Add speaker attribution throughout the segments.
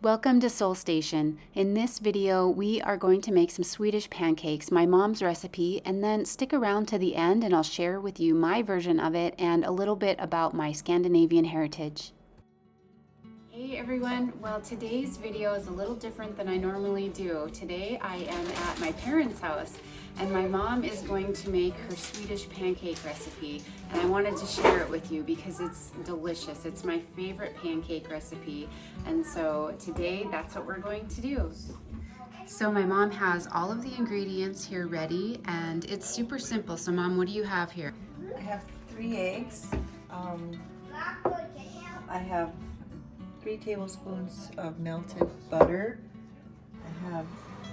Speaker 1: Welcome to Soul Station. In this video, we are going to make some Swedish pancakes, my mom's recipe, and then stick around to the end and I'll share with you my version of it and a little bit about my Scandinavian heritage. Hey everyone, well today's video is a little different than I normally do. Today I am at my parents' house and my mom is going to make her Swedish pancake recipe, and I wanted to share it with you because it's delicious. It's my favorite pancake recipe, and so today that's what we're going to do. So my mom has all of the ingredients here ready and it's super simple. So Mom, what do you have here?
Speaker 2: I have 3 eggs. I have 3 tablespoons of melted butter. I have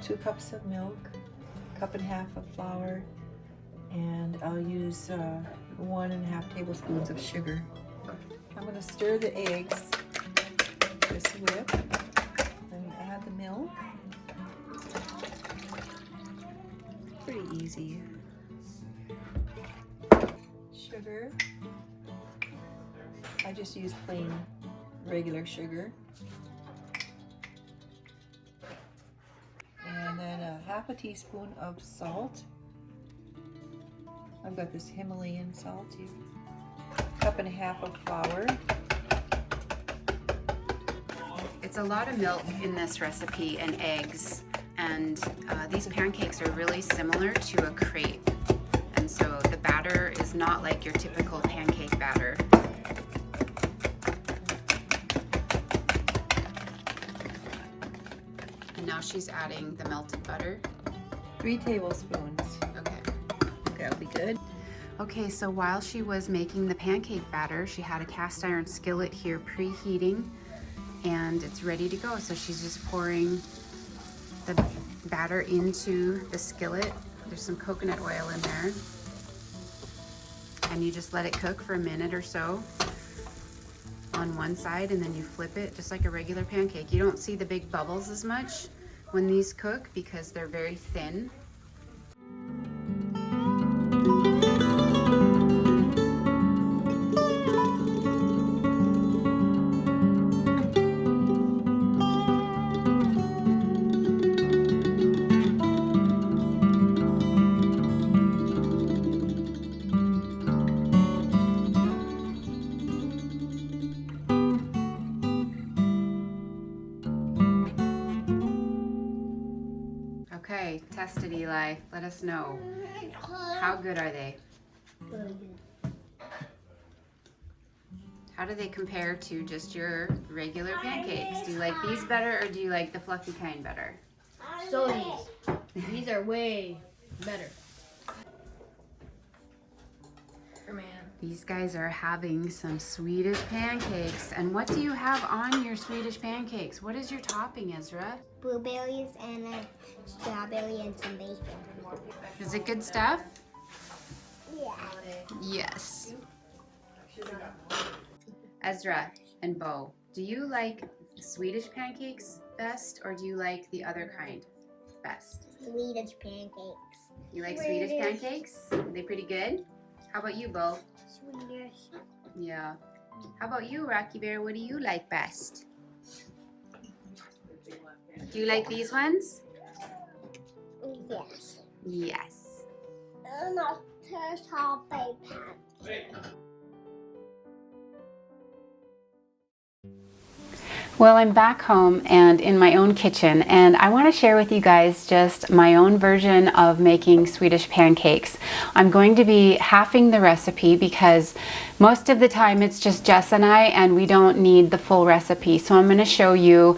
Speaker 2: 2 cups of milk, 1.5 cups of flour, and I'll use 1.5 tablespoons of sugar. I'm going to stir the eggs, just whip, then add the milk. Pretty easy. Sugar. I just use plain regular sugar. And then 1/2 teaspoon of salt. I've got this Himalayan salt here. 1.5 cups of flour.
Speaker 1: It's a lot of milk in this recipe and eggs, and these pancakes are really similar to a crepe. And so the batter is not like your typical pancake batter. And now she's adding the melted butter.
Speaker 2: 3 tablespoons.
Speaker 1: Okay.
Speaker 2: That'll be good.
Speaker 1: Okay, so while she was making the pancake batter, she had a cast iron skillet here preheating, and it's ready to go. So she's just pouring the batter into the skillet. There's some coconut oil in there. And you just let it cook for a minute or so on one side, and then you flip it just like a regular pancake. You don't see the big bubbles as much when these cook because they're very thin. Okay, test it, Eli. Let us know. How good are they? How do they compare to just your regular pancakes? Do you like these better or do you like the fluffy kind better?
Speaker 3: So these are way better.
Speaker 1: These guys are having some Swedish pancakes. And what do you have on your Swedish pancakes? What is your topping, Ezra?
Speaker 4: Blueberries and strawberry and some bacon.
Speaker 1: Is it good stuff?
Speaker 4: Yeah.
Speaker 1: Yes. Ezra and Bo, do you like Swedish pancakes best or do you like the other kind best?
Speaker 4: Swedish pancakes.
Speaker 1: You like Swedish pancakes? Are they pretty good? How about you, Bo?
Speaker 4: Swedish.
Speaker 1: Yeah. How about you, Rocky Bear? What do you like best? Do you like these ones?
Speaker 4: Yes.
Speaker 1: Yes.
Speaker 4: And a strawberry pancake.
Speaker 1: Well, I'm back home and in my own kitchen, and I want to share with you guys just my own version of making Swedish pancakes. I'm going to be halving the recipe because most of the time it's just Jess and I, and we don't need the full recipe. So I'm going to show you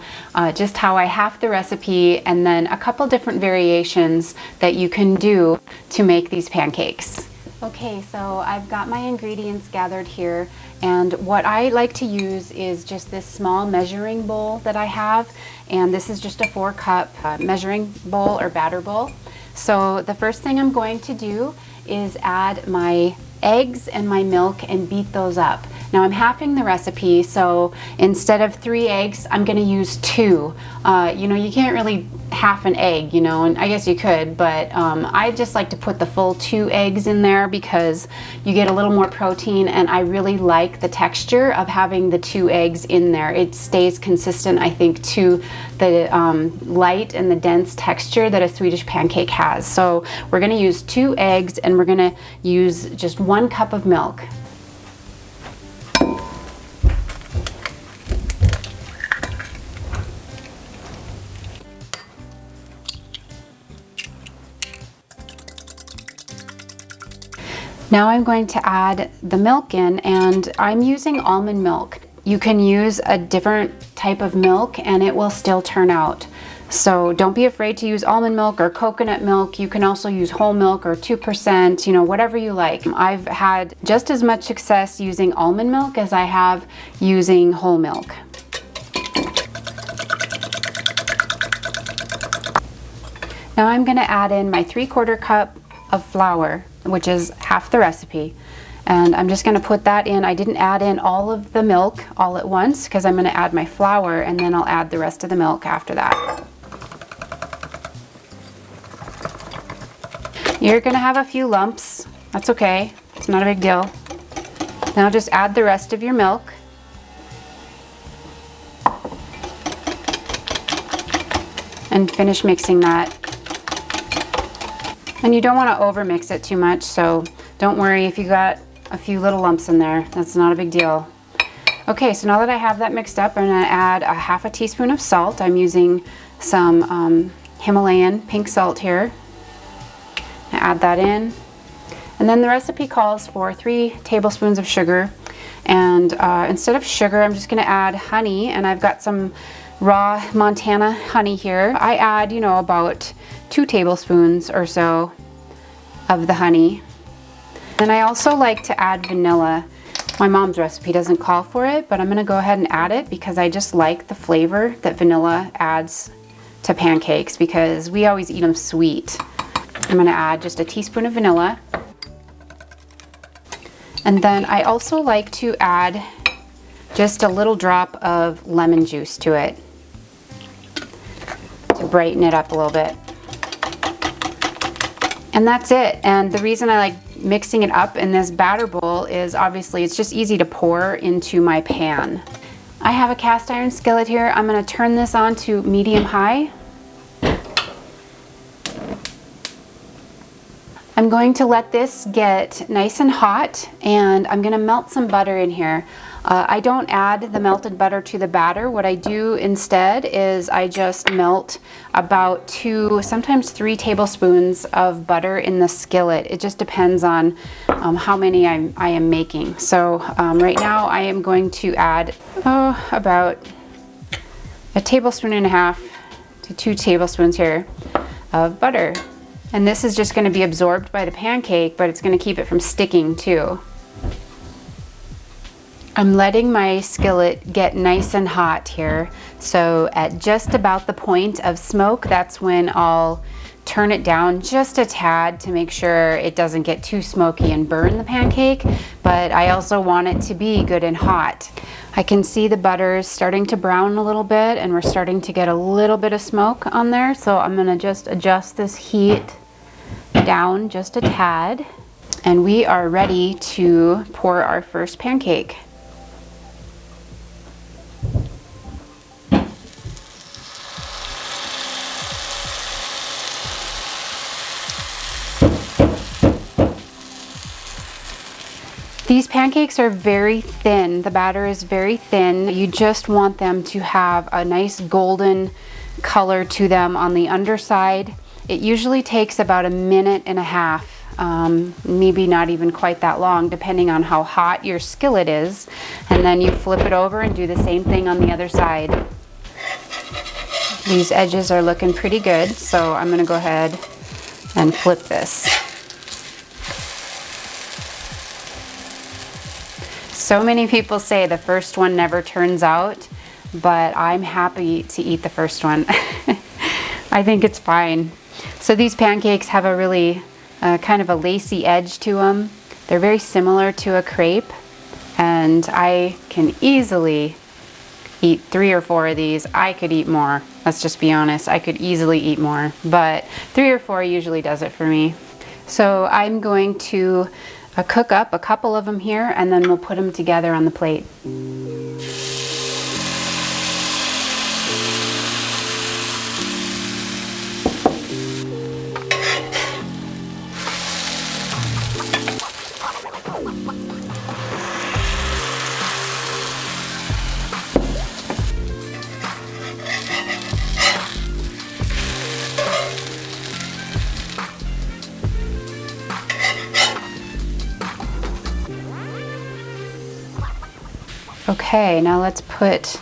Speaker 1: just how I half the recipe and then a couple different variations that you can do to make these pancakes. Okay, so I've got my ingredients gathered here, and what I like to use is just this small measuring bowl that I have, and this is just a 4-cup measuring bowl or batter bowl. So the first thing I'm going to do is add my eggs and my milk and beat those up. Now I'm halving the recipe, so instead of 3 eggs, I'm going to use 2. You know, you can't really half an egg, you know, and I guess you could, but I just like to put the full 2 eggs in there because you get a little more protein, and I really like the texture of having the 2 eggs in there. It stays consistent, I think, to the light and the dense texture that a Swedish pancake has. So we're going to use 2 eggs, and we're going to use just 1 cup of milk. Now I'm going to add the milk in, and I'm using almond milk. You can use a different type of milk and it will still turn out. So don't be afraid to use almond milk or coconut milk. You can also use whole milk or 2%, you know, whatever you like. I've had just as much success using almond milk as I have using whole milk. Now I'm going to add in my 3/4 cup of flour, which is half the recipe, and I'm just going to put that in. I didn't add in all of the milk all at once because I'm going to add my flour and then I'll add the rest of the milk after that. You're going to have a few lumps. That's okay. It's not a big deal. Now just add the rest of your milk. And finish mixing that. And you don't want to over mix it too much, so don't worry if you got a few little lumps in there. That's not a big deal. Okay, so now that I have that mixed up, I'm going to add a 1/2 teaspoon of salt. I'm using some Himalayan pink salt here. I add that in. And then the recipe calls for 3 tablespoons of sugar. And instead of sugar, I'm just going to add honey, and I've got some raw Montana honey here. I add, you know, about 2 tablespoons or so of the honey. And I also like to add vanilla. My mom's recipe doesn't call for it, but I'm going to go ahead and add it because I just like the flavor that vanilla adds to pancakes because we always eat them sweet. I'm going to add just a teaspoon of vanilla. And then I also like to add just a little drop of lemon juice to it to brighten it up a little bit. And that's it. And the reason I like mixing it up in this batter bowl is obviously it's just easy to pour into my pan. I have a cast iron skillet here. I'm going to turn this on to medium high. I'm going to let this get nice and hot, and I'm going to melt some butter in here. I don't add the melted butter to the batter. What I do instead is I just melt about 2, sometimes 3 tablespoons of butter in the skillet. It just depends on how many I am making. So right now I am going to add about 1.5 tablespoons to 2 tablespoons here of butter. And this is just going to be absorbed by the pancake, but it's going to keep it from sticking too. I'm letting my skillet get nice and hot here. So at just about the point of smoke, that's when I'll turn it down just a tad to make sure it doesn't get too smoky and burn the pancake. But I also want it to be good and hot. I can see the butter is starting to brown a little bit, and we're starting to get a little bit of smoke on there. So I'm going to just adjust this heat down just a tad, and we are ready to pour our first pancake. These pancakes are very thin. The batter is very thin. You just want them to have a nice golden color to them on the underside. It usually takes about 1.5 minutes, maybe not even quite that long, depending on how hot your skillet is. And then you flip it over and do the same thing on the other side. These edges are looking pretty good, so I'm going to go ahead and flip this. So many people say the first one never turns out, but I'm happy to eat the first one. I think it's fine. So these pancakes have a really kind of a lacy edge to them. They're very similar to a crepe, and and I can easily eat 3 or 4 of these. I could eat more. Let's just be honest. I could easily eat more, but 3 or 4 usually does it for me. So I'm going to cook up a couple of them here, and then we'll put them together on the plate. Okay, now let's put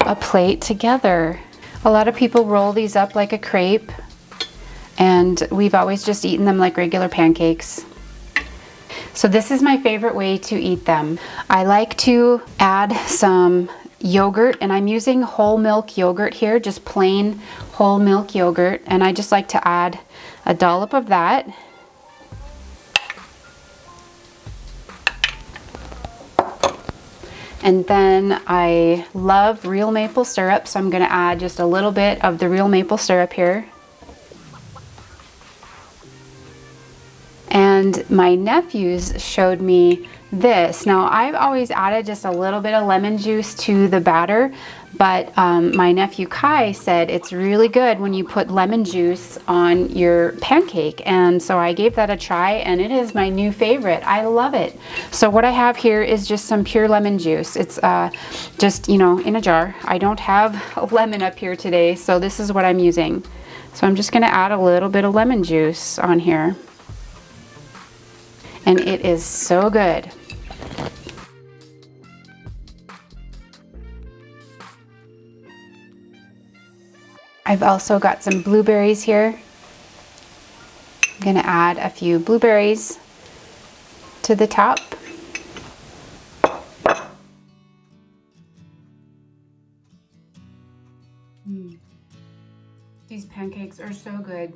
Speaker 1: a plate together. A lot of people roll these up like a crepe, and we've always just eaten them like regular pancakes. So this is my favorite way to eat them. I like to add some yogurt, and I'm using whole milk yogurt here, just plain whole milk yogurt, and I just like to add a dollop of that. And then I love real maple syrup, so I'm gonna add just a little bit of the real maple syrup here. And my nephews showed me this. Now, I've always added just a little bit of lemon juice to the batter, but my nephew Kai said it's really good when you put lemon juice on your pancake, and so I gave that a try, and it is my new favorite. I love it. So what I have here is just some pure lemon juice. It's just, you know, in a jar. I don't have a lemon up here today, so this is what I'm using. So I'm just gonna add a little bit of lemon juice on here. And it is so good. I've also got some blueberries here. I'm gonna add a few blueberries to the top. These pancakes are so good.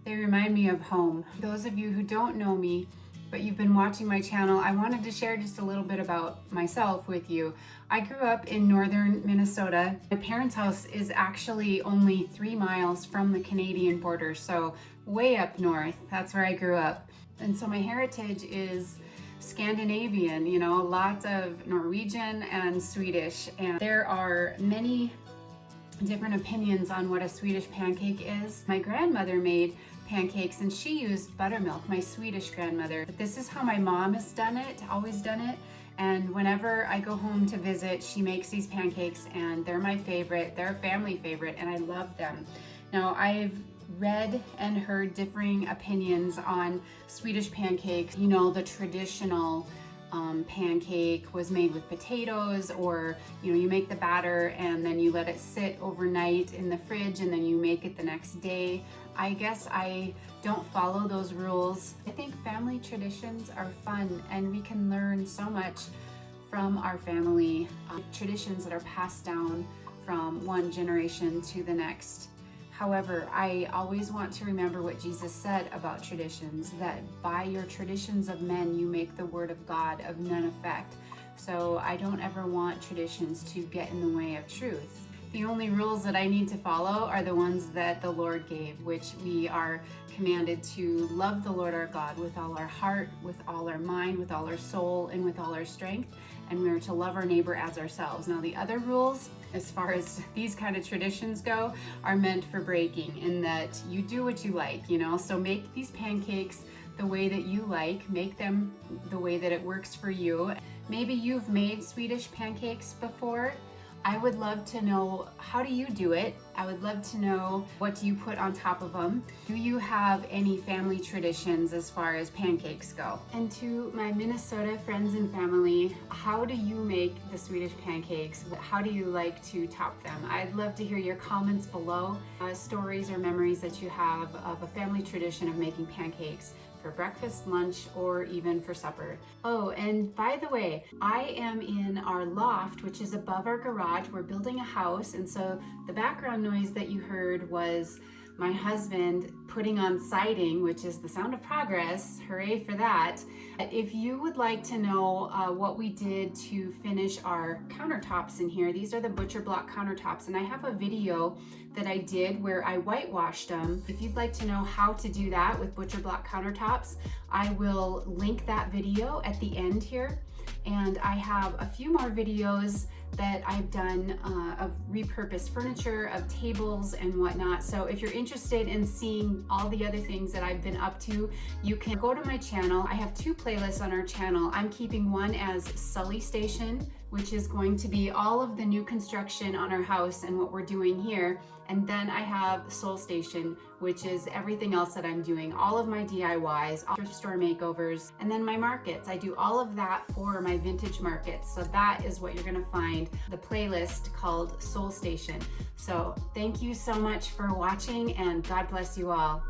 Speaker 1: They remind me of home. Those of you who don't know me, but you've been watching my channel, I wanted to share just a little bit about myself with you. I grew up in northern Minnesota. My parents' house is actually only 3 miles from the Canadian border, so way up north. That's where I grew up. And so my heritage is Scandinavian, you know, lots of Norwegian and Swedish. And there are many different opinions on what a Swedish pancake is. My grandmother made pancakes and she used buttermilk, my Swedish grandmother. But this is how my mom has done it, always done it. And whenever I go home to visit, she makes these pancakes and they're my favorite. They're a family favorite and I love them. Now, I've read and heard differing opinions on Swedish pancakes. You know, the traditional pancake was made with potatoes, or you know, you make the batter and then you let it sit overnight in the fridge and then you make it the next day. I guess I don't follow those rules. I think family traditions are fun and we can learn so much from our family traditions that are passed down from one generation to the next. However, I always want to remember what Jesus said about traditions, that by your traditions of men, you make the word of God of none effect. So I don't ever want traditions to get in the way of truth. The only rules that I need to follow are the ones that the Lord gave, which we are commanded to love the Lord our God with all our heart, with all our mind, with all our soul, and with all our strength. And we are to love our neighbor as ourselves. Now, the other rules, as far as these kind of traditions go, are meant for breaking, in that you do what you like, you know? So make these pancakes the way that you like, make them the way that it works for you. Maybe you've made Swedish pancakes before. I would love to know, how do you do it? I would love to know, what do you put on top of them? Do you have any family traditions as far as pancakes go? And to my Minnesota friends and family, how do you make the Swedish pancakes? How do you like to top them? I'd love to hear your comments below, stories or memories that you have of a family tradition of making pancakes for breakfast, lunch, or even for supper. Oh, and by the way, I am in our loft, which is above our garage. We're building a house, and so the background noise that you heard was my husband putting on siding, which is the sound of progress. Hooray for that. If you would like to know what we did to finish our countertops in here, these are the butcher block countertops, and I have a video that I did where I whitewashed them. If you'd like to know how to do that with butcher block countertops, I will link that video at the end here. And I have a few more videos that I've done of repurposed furniture, of tables and whatnot. So if you're interested in seeing all the other things that I've been up to, you can go to my channel. I have 2 playlists on our channel. I'm keeping one as Sully Station, which is going to be all of the new construction on our house and what we're doing here. And then I have Soul Station, which is everything else that I'm doing, all of my DIYs, thrift store makeovers, and then my markets. I do all of that for my vintage markets. So that is what you're gonna find, the playlist called Soul Station. So thank you so much for watching, and God bless you all.